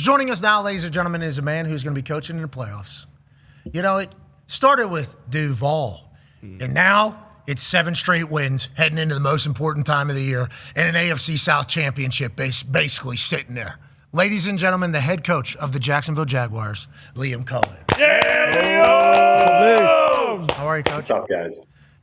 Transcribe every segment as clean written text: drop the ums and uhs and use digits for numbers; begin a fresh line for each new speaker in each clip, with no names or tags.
Joining us now, ladies and gentlemen, is a man who's going to be coaching in the playoffs. You know, it started with Duval, and now it's 7 straight wins heading into the most important time of the year and an AFC South championship basically sitting there. Ladies and gentlemen, the head coach of the Jacksonville Jaguars, Liam Coen.
Yeah, Liam!
How are you, Coach?
What's up, guys?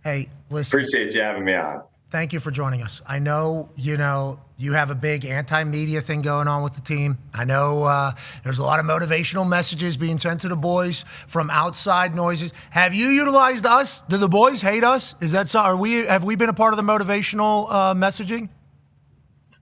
Hey, listen.
Appreciate you having me on.
Thank you for joining us. I know, you have a big anti-media thing going on with the team. I know there's a lot of motivational messages being sent to the boys from outside noises. Have you utilized us? Do the boys hate us? Is that so? Have we been a part of the motivational messaging?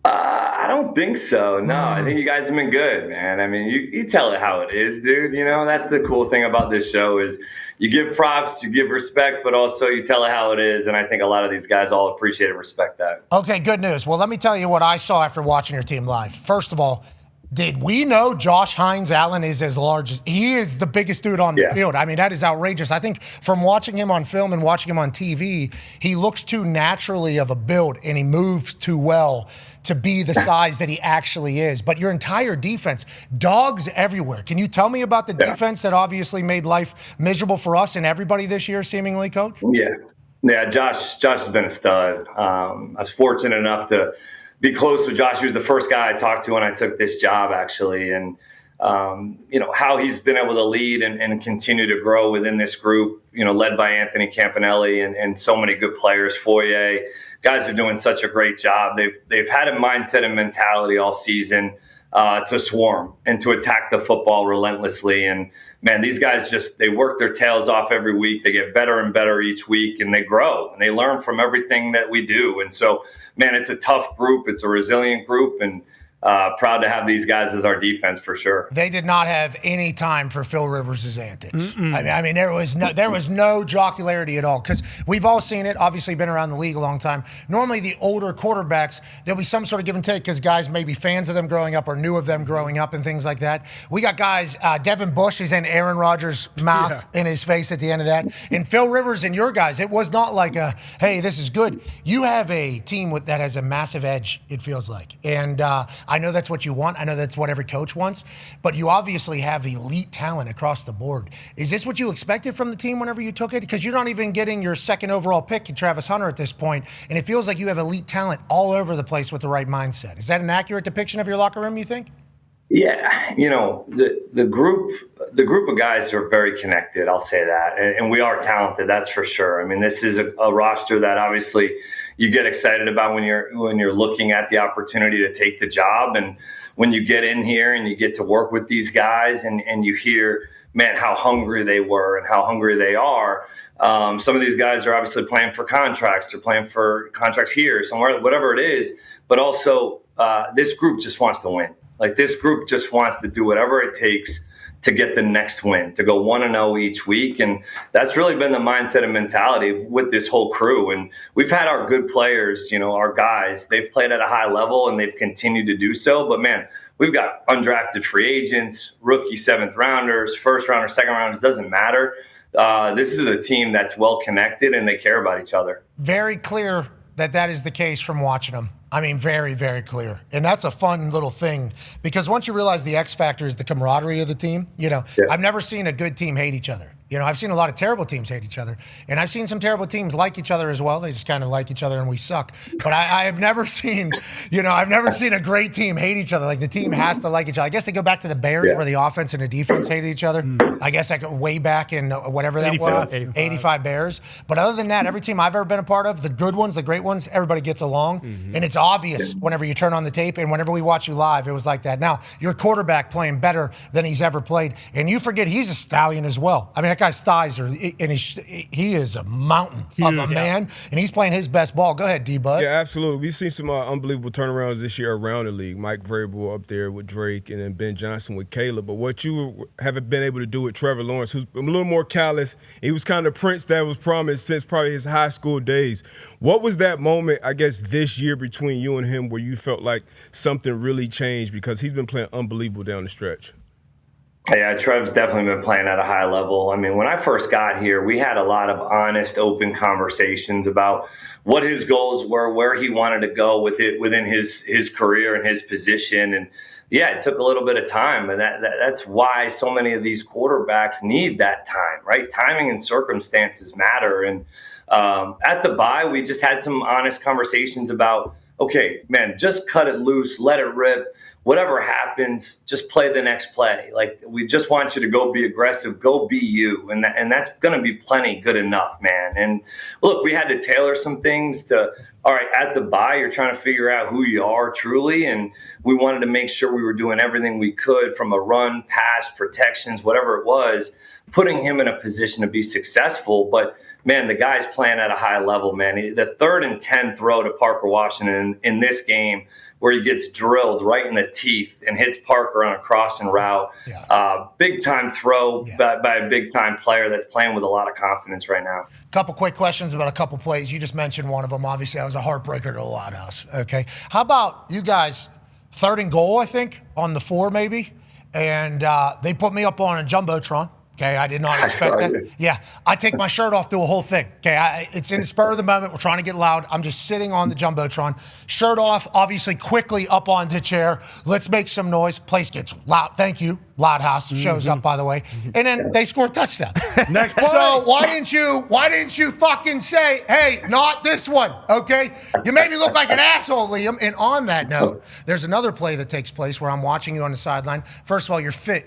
I don't think so. No, I think you guys have been good, man. I mean, you tell it how it is, dude. You know, that's the cool thing about this show is you give props, you give respect, but also you tell it how it is. And I think a lot of these guys all appreciate and respect that.
Okay, good news. Well, let me tell you what I saw after watching your team live. First of all, did we know Josh Hines Allen is as large as he is the biggest dude on the field? I mean, that is outrageous. I think from watching him on film and watching him on TV, he looks too naturally of a build and he moves too well to be the size that he actually is. But your entire defense, dogs everywhere. Can you tell me about the defense that obviously made life miserable for us and everybody this year, seemingly, Coach?
Yeah, Josh has been a stud. I was fortunate enough to be close with Josh. He was the first guy I talked to when I took this job, actually. And, how he's been able to lead and continue to grow within this group, led by Anthony Campanelli and so many good players. Foye, guys are doing such a great job. They've had a mindset and mentality all season to swarm and to attack the football relentlessly. And, man, these guys they work their tails off every week. They get better and better each week, and they grow, and they learn from everything that we do. And so, man, it's a tough group. It's a resilient group, and proud to have these guys as our defense for sure.
They did not have any time for Phil Rivers' antics. I mean, there was no jocularity at all because we've all seen it. Obviously, been around the league a long time. Normally, the older quarterbacks, there'll be some sort of give and take because guys may be fans of them growing up or knew of them growing up and things like that. We got guys. Devin Bush is in Aaron Rodgers' mouth in his face at the end of that. And Phil Rivers and your guys, it was not like hey, this is good. You have a team that has a massive edge. It feels like, and I know that's what you want. I know that's what every coach wants. But you obviously have elite talent across the board. Is this what you expected from the team whenever you took it? Because you're not even getting your second overall pick, Travis Hunter, at this point, and it feels like you have elite talent all over the place with the right mindset. Is that an accurate depiction of your locker room, you think?
Yeah, the group of guys are very connected. I'll say that, and we are talented. That's for sure. I mean, this is a roster that obviously you get excited about when you're looking at the opportunity to take the job, and when you get in here and you get to work with these guys, and you hear, man, how hungry they were and how hungry they are. Some of these guys are obviously playing for contracts. They're playing for contracts here, somewhere, whatever it is. But also, this group just wants to win. Like, this group just wants to do whatever it takes to get the next win, to go 1-0 each week. And that's really been the mindset and mentality with this whole crew. And we've had our good players, our guys, they've played at a high level and they've continued to do so. But, man, we've got undrafted free agents, rookie 7th rounders, 1st rounders, 2nd rounders, doesn't matter. This is a team that's well connected and they care about each other.
Very clear that is the case from watching them. I mean, very, very clear. And that's a fun little thing because once you realize the X factor is the camaraderie of the team, I've never seen a good team hate each other. I've seen a lot of terrible teams hate each other. And I've seen some terrible teams like each other as well. They just kind of like each other and we suck. But I have never seen, I've never seen a great team hate each other. Like the team has to like each other. I guess they go back to the Bears where the offense and the defense hated each other. I guess I go way back in whatever that was. 85 Bears. But other than that, every team I've ever been a part of, the good ones, the great ones, everybody gets along. And it's obvious whenever you turn on the tape and whenever we watch you live, it was like that. Now, your quarterback playing better than he's ever played. And you forget he's a stallion as well. I mean, that guy's thighs are, and he is a mountain of a man, and he's playing his best ball. Go ahead, D-Bud.
Yeah, absolutely. We've seen some unbelievable turnarounds this year around the league. Mike Vrabel up there with Drake, and then Ben Johnson with Caleb. But what you haven't been able to do with Trevor Lawrence, who's a little more callous, he was kind of Prince that was promised since probably his high school days. What was that moment, I guess, this year between you and him where you felt like something really changed because he's been playing unbelievable down the stretch?
Yeah, Trev's definitely been playing at a high level. I mean, when I first got here, we had a lot of honest, open conversations about what his goals were, where he wanted to go with it within his career and his position. And yeah, it took a little bit of time, and that's why so many of these quarterbacks need that time, right? Timing and circumstances matter. And at the bye, we just had some honest conversations about, okay, man, just cut it loose, let it rip. Whatever happens, just play the next play. Like, we just want you to go be aggressive, go be you. And that's going to be plenty good enough, man. And look, we had to tailor some things to, all right, at the bye, you're trying to figure out who you are truly. And we wanted to make sure we were doing everything we could from a run, pass, protections, whatever it was, putting him in a position to be successful. But man, the guy's playing at a high level, man. The 3rd and 10 throw to Parker Washington in this game, where he gets drilled right in the teeth and hits Parker on a crossing route. Yeah. Big time throw by a big time player that's playing with a lot of confidence right now.
Couple quick questions about a couple plays. You just mentioned one of them. Obviously, that was a heartbreaker to the lot house. Okay. How about you guys, 3rd and goal, I think, on the 4 maybe, and they put me up on a jumbotron. Okay, I did not expect that. Yeah, I take my shirt off, do a whole thing. Okay, it's in the spur of the moment. We're trying to get loud. I'm just sitting on the jumbotron, shirt off, obviously quickly up onto the chair. Let's make some noise. Place gets loud. Thank you. Loud house shows up, by the way, and then they score a touchdown.
Next play.
So why didn't you fucking say, hey, not this one? Okay, you made me look like an asshole, Liam. And on that note, there's another play that takes place where I'm watching you on the sideline. First of all, you're fit.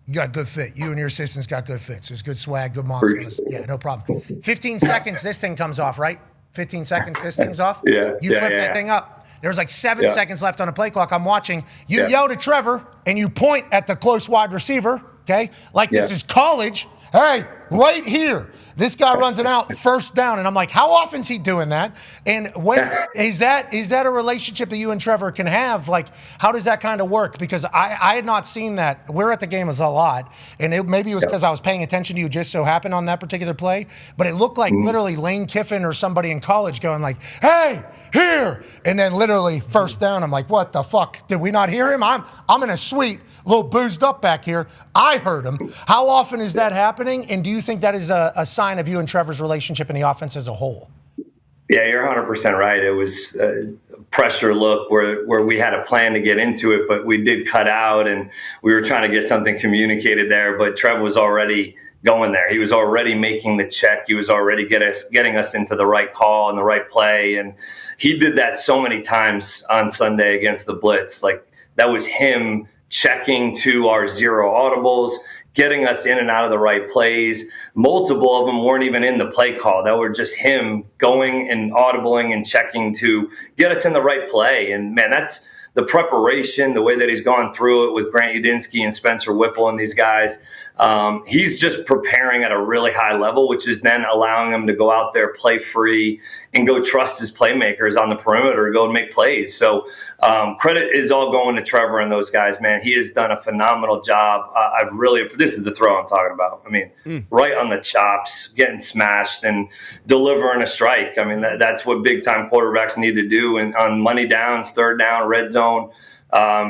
You got good fit. You and your assistants got good fits. There's good swag, good moms. Yeah, no problem. 15 seconds, this thing comes off, right? 15 seconds, this thing's off?
Yeah.
You flip that thing up. There's like 7 seconds left on the play clock. I'm watching. You yell to Trevor, and you point at the close wide receiver, okay? Like this is college. Hey, right here. This guy runs it out, 1st down. And I'm like, how often is he doing that? And when is that a relationship that you and Trevor can have? Like, how does that kind of work? Because I had not seen that. We're at the game a lot. And maybe it was because I was paying attention to you just so happened on that particular play. But it looked like literally Lane Kiffin or somebody in college going like, hey, here. And then literally 1st down, I'm like, what the fuck? Did we not hear him? I'm in a suite. A little boozed up back here. I heard him. How often is that happening? And do you think that is a sign of you and Trevor's relationship in the offense as a whole?
Yeah, you're 100% right. It was a pressure look where we had a plan to get into it, but we did cut out and we were trying to get something communicated there. But Trevor was already going there. He was already making the check. He was already getting us into the right call and the right play. And he did that so many times on Sunday against the Blitz. Like, that was him checking to our 0 audibles, getting us in and out of the right plays. Multiple of them weren't even in the play call. That were just him going and audibling and checking to get us in the right play. And man, that's the preparation, the way that he's gone through it with Grant Udinsky and Spencer Whipple and these guys. He's just preparing at a really high level, which is then allowing him to go out there, play free, and go trust his playmakers on the perimeter, go and make plays. So credit is all going to Trevor and those guys, man. He has done a phenomenal job. This is the throw I'm talking about. I mean, right on the chops, getting smashed and delivering a strike. I mean, that's what big time quarterbacks need to do. And on money downs, 3rd down, red zone,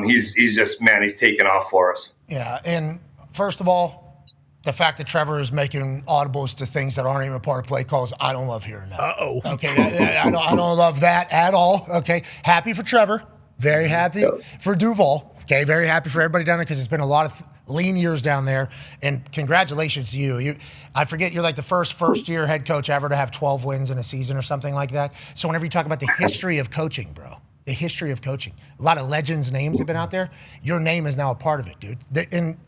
he's just, man, he's taking off for us.
Yeah. And first of all, the fact that Trevor is making audibles to things that aren't even a part of play calls, I don't love hearing that.
Uh-oh.
Okay, I don't love that at all. Okay, happy for Trevor. Very happy for Duval. Okay, very happy for everybody down there because it's been a lot of lean years down there. And congratulations to you. I forget, you're like the first-year head coach ever to have 12 wins in a season or something like that. So whenever you talk about the history of coaching, bro, the history of coaching, a lot of legends' names have been out there. Your name is now a part of it, dude. And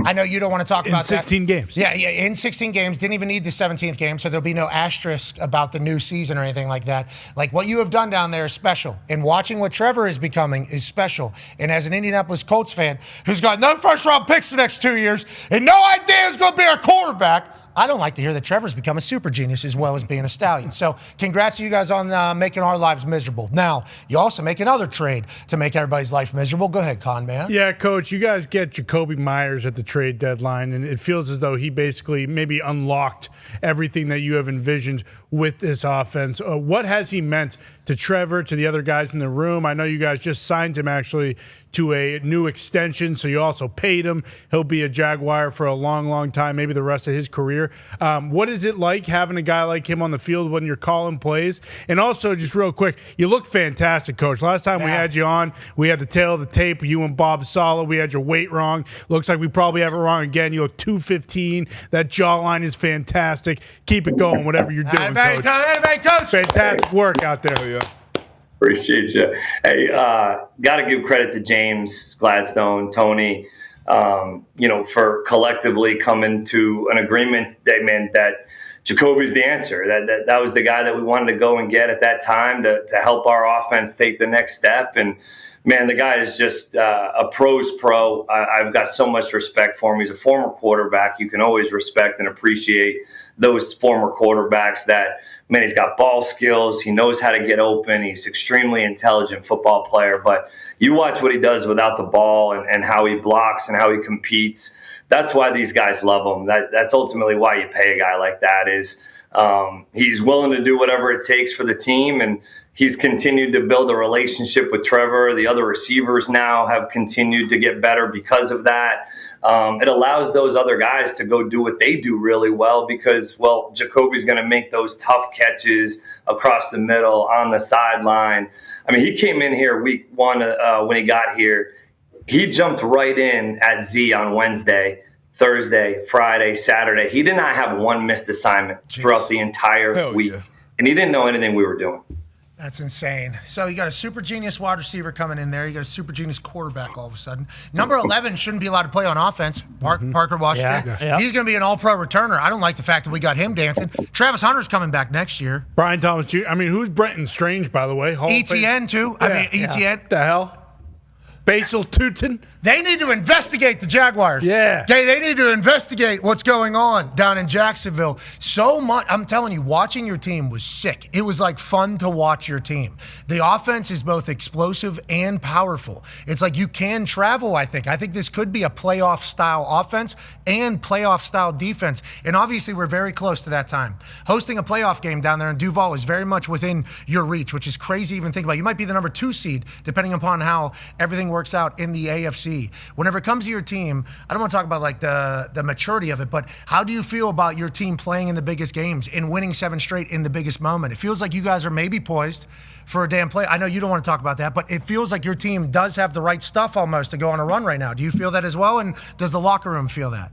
I know you don't want to talk about that.
In 16 games.
Yeah, in 16 games. Didn't even need the 17th game, so there'll be no asterisk about the new season or anything like that. Like, what you have done down there is special. And watching what Trevor is becoming is special. And as an Indianapolis Colts fan who's got no first-round picks the next 2 years and no idea who's going to be our quarterback, I don't like to hear that Trevor's become a super genius as well as being a stallion. So congrats to you guys on making our lives miserable. Now, you also make another trade to make everybody's life miserable. Go ahead, Con Man.
Yeah, Coach, you guys get Jakobi Meyers at the trade deadline, and it feels as though he basically maybe unlocked everything that you have envisioned. with this offense. What has he meant to Trevor, to the other guys in the room? I know you guys just signed him actually to a new extension, so you also paid him. He'll be a Jaguar for a long, long time, maybe the rest of his career. What is it like having a guy like him on the field when you're calling plays? And also, just real quick, you look fantastic, Coach. Last time we had you on, we had the tail of the tape, you and Bob Sala. We had your weight wrong. Looks like we probably have it wrong again. You look 215. That jawline is fantastic. Keep it going, whatever you're doing, Coach.
Coach.
Fantastic work out there.
Yeah.
Appreciate you. Hey, got to give credit to James, Gladstone, Tony, for collectively coming to an agreement that Jakobi's the answer. That was the guy that we wanted to go and get at that time to help our offense take the next step. And man, the guy is just a pro's pro. I've got so much respect for him. He's a former quarterback. You can always respect and appreciate those former quarterbacks that, man, he's got ball skills. He knows how to get open. He's extremely intelligent football player. But you watch what he does without the ball and how he blocks and how he competes. That's why these guys love him. That's ultimately why you pay a guy like that is he's willing to do whatever it takes for the team. And he's continued to build a relationship with Trevor. The other receivers now have continued to get better because of that. It allows those other guys to go do what they do really well because, well, Jakobi's going to make those tough catches across the middle, on the sideline. I mean, he came in here week one when he got here. He jumped right in at Z on Wednesday, Thursday, Friday, Saturday. He did not have one missed assignment throughout the entire week. Yeah. And he didn't know anything we were doing.
That's insane. So you got a super genius wide receiver coming in there. You got a super genius quarterback all of a sudden. Number 11 shouldn't be allowed to play on offense. Parker Washington. Yeah. He's going to be an all-pro returner. I don't like the fact that we got him dancing. Travis Hunter's coming back next year.
Brian Thomas Jr. I mean, who's Brenton Strange, by the way?
ETN, too. Yeah. I mean, ETN.
What the hell? Basil Tootin.
They need to investigate the Jaguars.
Yeah.
They need to investigate what's going on down in Jacksonville. So much. I'm telling you, watching your team was sick. It was like fun to watch your team. The offense is both explosive and powerful. It's like you can travel, I think. I think this could be a playoff-style offense and playoff-style defense. And obviously, we're very close to that time. Hosting a playoff game down there in Duval is very much within your reach, which is crazy to even think about. You might be the number 2 seed, depending upon how everything works out in the AFC. Whenever it comes to your team, I don't want to talk about like the maturity of it, but how do you feel about your team playing in the biggest games and winning 7 straight in the biggest moment? It feels like you guys are maybe poised for a damn play. I know you don't want to talk about that, but it feels like your team does have the right stuff almost to go on a run right now. Do you feel that as well? And does the locker room feel that?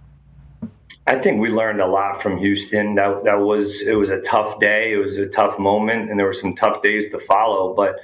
I think we learned a lot from Houston. It was a tough day. It was a tough moment, and there were some tough days to follow, but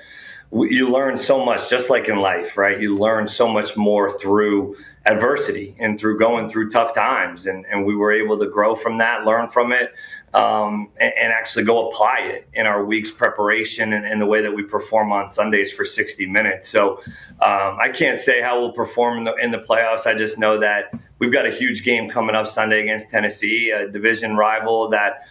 you learn so much, just like in life, right? You learn so much more through adversity and through going through tough times. And we were able to grow from that, learn from it, and actually go apply it in our week's preparation and the way that we perform on Sundays for 60 minutes. So I can't say how we'll perform in the playoffs. I just know that we've got a huge game coming up Sunday against Tennessee, a division rival that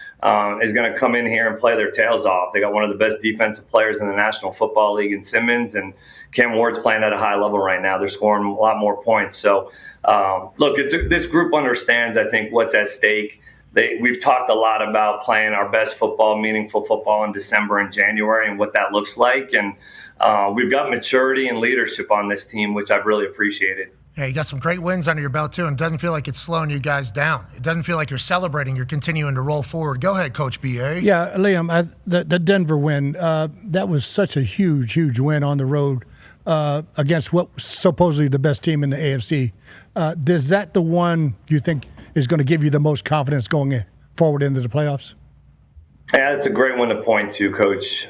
is going to come in here and play their tails off. They got one of the best defensive players in the National Football League in Simmons, and Cam Ward's playing at a high level right now. They're scoring a lot more points. So, look, this group understands, I think, what's at stake. We've talked a lot about playing our best football, meaningful football in December and January and what that looks like. And we've got maturity and leadership on this team, which I've really appreciated.
Yeah, you got some great wins under your belt, too, and it doesn't feel like it's slowing you guys down. It doesn't feel like you're celebrating. You're continuing to roll forward. Go ahead, Coach B.A.
Yeah, Liam, the Denver win, that was such a huge, huge win on the road against what was supposedly the best team in the AFC. Is that the one you think is going to give you the most confidence going forward into the playoffs?
Yeah, that's a great one to point to, Coach.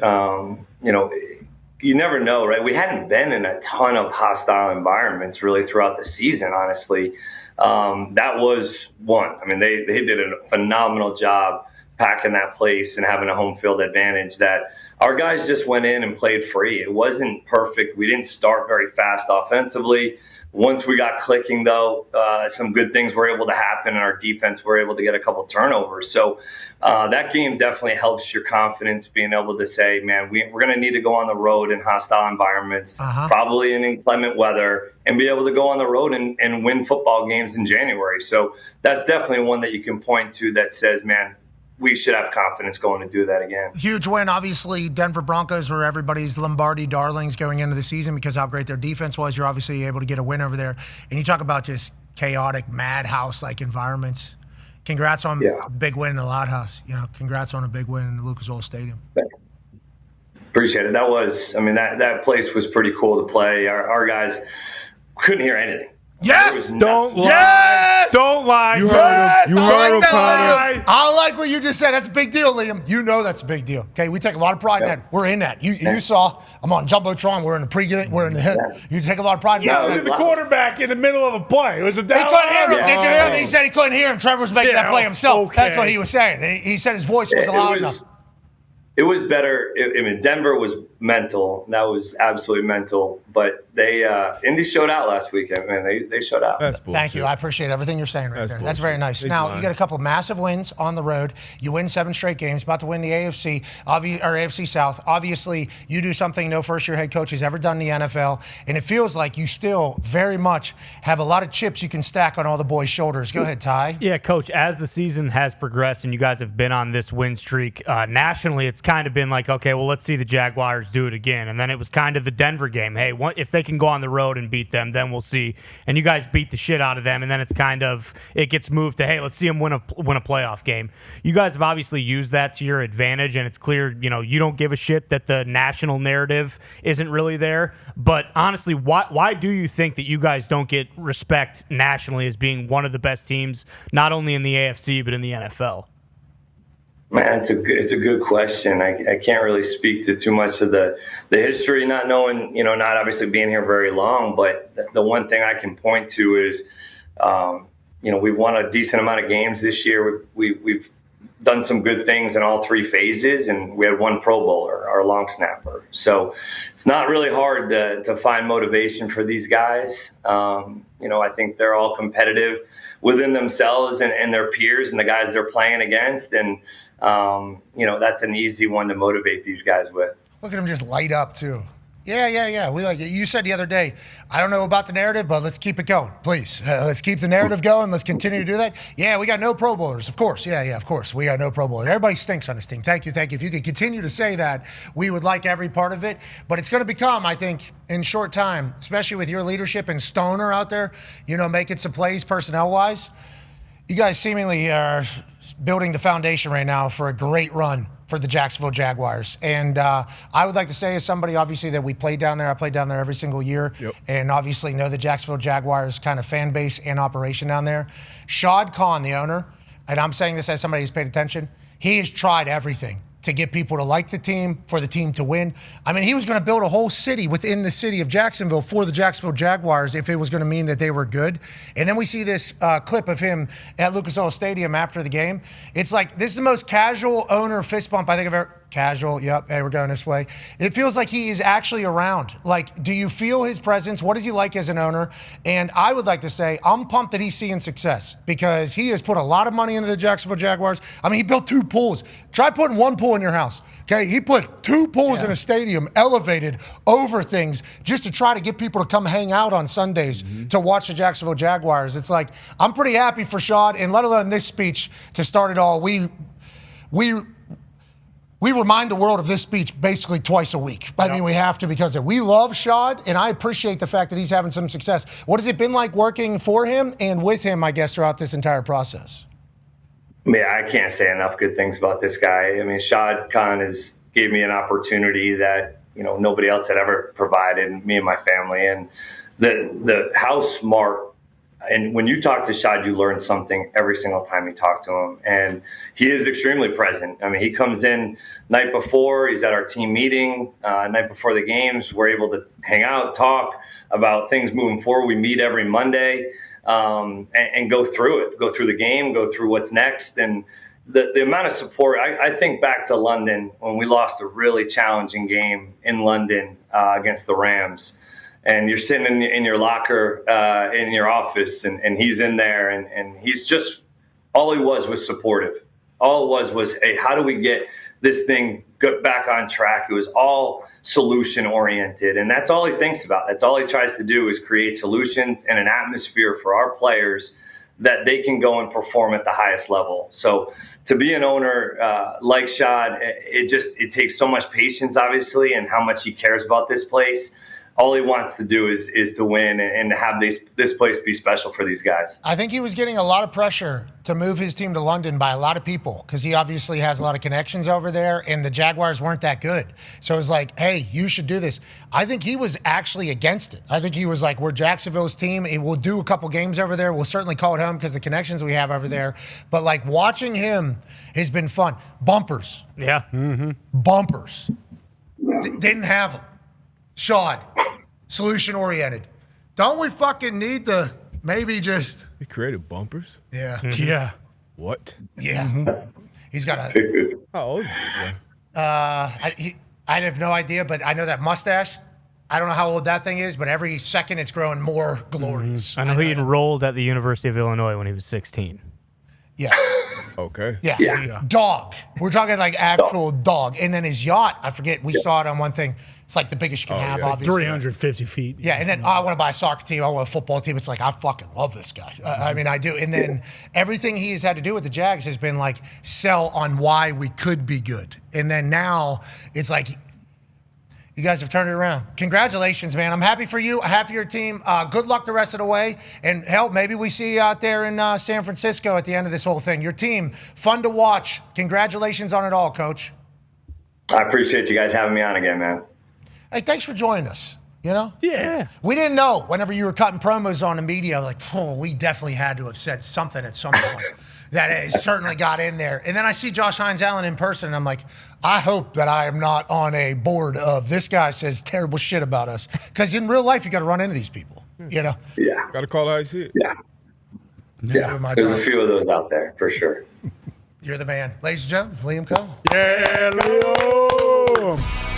You never know, right? We hadn't been in a ton of hostile environments really throughout the season, honestly. That was one. I mean, they did a phenomenal job packing that place and having a home field advantage that our guys just went in and played free. It wasn't perfect. We didn't start very fast offensively. Once we got clicking, though, some good things were able to happen, and our defense were able to get a couple turnovers. So that game definitely helps your confidence, being able to say, man, we're going to need to go on the road in hostile environments, probably in inclement weather, and be able to go on the road and win football games in January. So that's definitely one that you can point to that says, man, we should have confidence going to do that again.
Huge win. Obviously, Denver Broncos were everybody's Lombardi darlings going into the season because how great their defense was. You're obviously able to get a win over there. And you talk about just chaotic, madhouse-like environments. Congrats on a big win in the Loud House. Congrats on a big win in the Lucas Oil Stadium.
Appreciate it. That place was pretty cool to play. Our guys couldn't hear anything.
Yes!
Don't lie.
Yes!
Don't lie.
You
Yes!
heard him. You heard him, Connor.
I like what you just said. That's a big deal, Liam. You know that's a big deal. Okay, we take a lot of pride in that. We're in that. You saw. I'm on Jumbotron. We're in the pregame. We're in the hit. You take a lot of pride in that.
The quarterback in the middle of a play. It was a
He couldn't hear him.
Yeah.
Did you hear him? He said he couldn't hear him. Trevor was making that play himself.
Okay.
That's what he was saying. He said his voice wasn't loud enough.
It was better. Denver was mental. That was absolutely mental. But Indy showed out last weekend, man. They showed out.
That's bullshit.
Thank you. I appreciate everything you're saying right there. That's very nice.
He's
Now,
lying.
you get a couple massive wins on the road. You win 7 straight games, about to win the AFC South. Obviously, you do something no first-year head coach has ever done in the NFL, and it feels like you still very much have a lot of chips you can stack on all the boys' shoulders. Go ahead, Ty.
Yeah, Coach, as the season has progressed and you guys have been on this win streak, nationally it's kind of been like, okay, well, let's see the Jaguars do it again. And then it was kind of the Denver game. Hey, if they can go on the road and beat them, then we'll see. And you guys beat the shit out of them, and then it gets moved to, hey, let's see them win a playoff game. You guys have obviously used that to your advantage, and it's clear, you don't give a shit that the national narrative isn't really there. But honestly, why do you think that you guys don't get respect nationally as being one of the best teams, not only in the AFC, but in the NFL?
Man, it's a good question. I can't really speak to too much of the history, not knowing, not obviously being here very long. But the one thing I can point to is, we've won a decent amount of games this year. We've done some good things in all 3 phases, and we had 1 Pro Bowler, our long snapper. So it's not really hard to find motivation for these guys. I think they're all competitive within themselves and their peers and the guys they're playing against. And that's an easy one to motivate these guys with.
Look at him just light up, too. Yeah. We like it. You said the other day, I don't know about the narrative, but let's keep it going, please. Let's keep the narrative going. Let's continue to do that. Yeah, we got no Pro Bowlers, of course. Yeah, of course. We got no Pro Bowlers. Everybody stinks on this team. Thank you. If you could continue to say that, we would like every part of it. But it's going to become, I think, in short time, especially with your leadership and Stoner out there, making some plays personnel-wise. You guys seemingly are building the foundation right now for a great run for the Jacksonville Jaguars. And I would like to say, as somebody obviously that we played down there, I played down there every single year, and obviously know the Jacksonville Jaguars kind of fan base and operation down there. Shad Khan, the owner, and I'm saying this as somebody who's paid attention, he has tried everything to get people to like the team, for the team to win. I mean, he was going to build a whole city within the city of Jacksonville for the Jacksonville Jaguars if it was going to mean that they were good. And then we see this clip of him at Lucas Oil Stadium after the game. It's like, this is the most casual owner fist bump I think I've ever... Casual, yep, hey, we're going this way. It feels like he is actually around. Like, do you feel his presence? What is he like as an owner? And I would like to say, I'm pumped that he's seeing success because he has put a lot of money into the Jacksonville Jaguars. I mean, he built 2 pools. Try putting 1 pool in your house, okay? He put 2 pools in a stadium, elevated over things, just to try to get people to come hang out on Sundays to watch the Jacksonville Jaguars. It's like, I'm pretty happy for Shad, and let alone this speech to start it all. We remind the world of this speech basically twice a week. I mean, we have to because we love Shad, and I appreciate the fact that he's having some success. What has it been like working for him and with him, I guess, throughout this entire process?
Yeah, I can't say enough good things about this guy. I mean, Shad Khan gave me an opportunity that, nobody else had ever provided, me and my family. And how smart. And when you talk to Shad, you learn something every single time you talk to him. And he is extremely present. I mean, he comes in night before. He's at our team meeting night before the games. We're able to hang out, talk about things moving forward. We meet every Monday and go through it, go through the game, go through what's next. And the amount of support, I think back to London when we lost a really challenging game in London against the Rams. And you're sitting in your locker in your office, and he's in there, and he's just, all he was supportive. All it was, hey, how do we get this thing back on track? It was all solution oriented, and that's all he thinks about. That's all he tries to do is create solutions and an atmosphere for our players that they can go and perform at the highest level. So to be an owner like Shad, it takes so much patience, obviously, and how much he cares about this place. All he wants to do is to win and to have this place be special for these guys.
I think he was getting a lot of pressure to move his team to London by a lot of people because he obviously has a lot of connections over there, and the Jaguars weren't that good. So it was like, hey, you should do this. I think he was actually against it. I think he was like, we're Jacksonville's team. We'll do a couple games over there. We'll certainly call it home because the connections we have over there. But like watching him has been fun. Bumpers.
Yeah.
Mm-hmm. Bumpers. Didn't have them. Shad, solution-oriented. Don't we fucking need the maybe just...
He created bumpers?
Yeah.
Yeah.
What?
Yeah.
Mm-hmm.
He's got a...
How old is this guy?
I have no idea, but I know that mustache. I don't know how old that thing is, but every second it's growing more glorious.
I know he enrolled at the University of Illinois when he was 16.
Yeah.
Okay.
Yeah. Dog. We're talking like actual dog. And then his yacht, I forget, we saw it on one thing. It's like the biggest you can have, obviously.
350 feet.
Yeah, and then I want to buy a soccer team. I want a football team. It's like, I fucking love this guy. I mean, I do. And then everything he has had to do with the Jags has been like sell on why we could be good. And then now it's like, you guys have turned it around. Congratulations, man. I'm happy for you. Happy for your team. Good luck the rest of the way. And hell, maybe we see you out there in San Francisco at the end of this whole thing. Your team, fun to watch. Congratulations on it all, Coach.
I appreciate you guys having me on again, man.
Hey, thanks for joining us. You know?
Yeah.
We didn't know whenever you were cutting promos on the media, like, oh, we definitely had to have said something at some point that it certainly got in there. And then I see Josh Hines-Allen in person, and I'm like, I hope that I am not on a board of this guy says terrible shit about us. Because in real life, you got to run into these people, you know?
Yeah.
Got to call it how you see it.
Yeah. There's a few of those out there, for sure.
You're the man. Ladies and gentlemen, Liam Coen.
Yeah, Liam.